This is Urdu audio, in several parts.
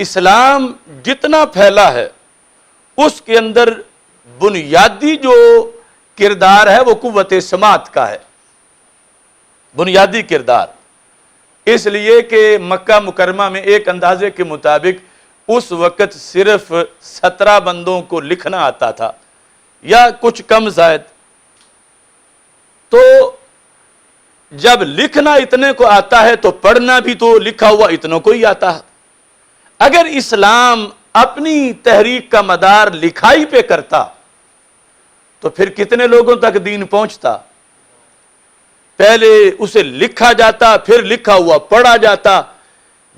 اسلام جتنا پھیلا ہے اس کے اندر بنیادی جو کردار ہے وہ قوت سماعت کا ہے، بنیادی کردار، اس لیے کہ مکہ مکرمہ میں ایک اندازے کے مطابق اس وقت صرف 17 بندوں کو لکھنا آتا تھا یا کچھ کم زائد، تو جب لکھنا اتنے کو آتا ہے تو پڑھنا بھی تو لکھا ہوا اتنوں کو ہی آتا ہے۔ اگر اسلام اپنی تحریک کا مدار لکھائی پہ کرتا تو پھر کتنے لوگوں تک دین پہنچتا؟ پہلے اسے لکھا جاتا، پھر لکھا ہوا پڑھا جاتا،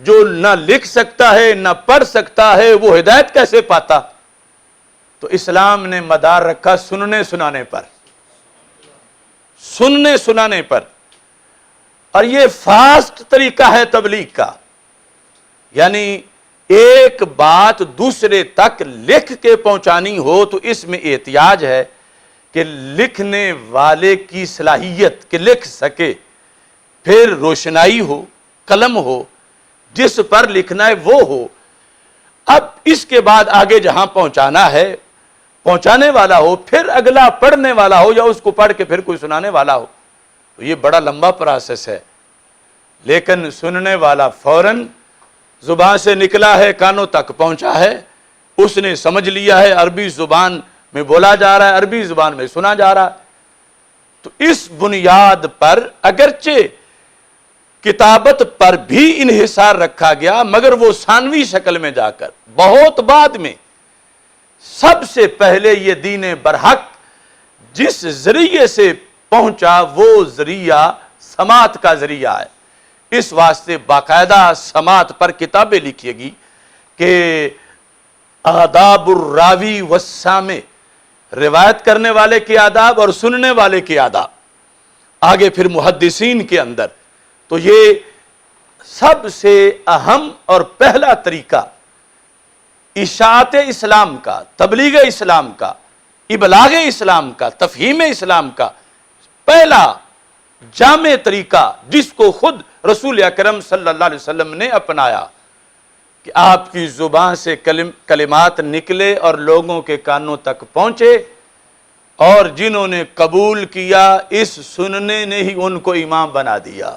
جو نہ لکھ سکتا ہے نہ پڑھ سکتا ہے وہ ہدایت کیسے پاتا؟ تو اسلام نے مدار رکھا سننے سنانے پر، سننے سنانے پر، اور یہ فاسٹ طریقہ ہے تبلیغ کا، یعنی ایک بات دوسرے تک لکھ کے پہنچانی ہو تو اس میں احتیاج ہے کہ لکھنے والے کی صلاحیت کہ لکھ سکے، پھر روشنائی ہو، قلم ہو، جس پر لکھنا ہے وہ ہو۔ اب اس کے بعد آگے جہاں پہنچانا ہے پہنچانے والا ہو، پھر اگلا پڑھنے والا ہو یا اس کو پڑھ کے پھر کوئی سنانے والا ہو، تو یہ بڑا لمبا پروسیس ہے۔ لیکن سننے والا فوراً زبان سے نکلا ہے کانوں تک پہنچا ہے، اس نے سمجھ لیا ہے عربی زبان میں بولا جا رہا ہے، عربی زبان میں سنا جا رہا ہے۔ تو اس بنیاد پر اگرچہ کتابت پر بھی انحصار رکھا گیا، مگر وہ ثانوی شکل میں جا کر بہت بعد میں سب سے پہلے یہ دین برحق جس ذریعے سے پہنچا وہ ذریعہ سماعت کا ذریعہ ہے۔ اس واسطے باقاعدہ سماعت پر کتابیں لکھیے گی کہ آداب الراوی والسامع، روایت کرنے والے کے آداب اور سننے والے کے آداب، آگے پھر محدثین کے اندر۔ تو یہ سب سے اہم اور پہلا طریقہ اشاعت اسلام کا، تبلیغ اسلام کا، ابلاغ اسلام کا، تفہیم اسلام کا پہلا جامع طریقہ جس کو خود رسول اکرم صلی اللہ علیہ وسلم نے اپنایا کہ آپ کی زبان سے کلمات نکلے اور لوگوں کے کانوں تک پہنچے، اور جنہوں نے قبول کیا اس سننے نے ہی ان کو امام بنا دیا۔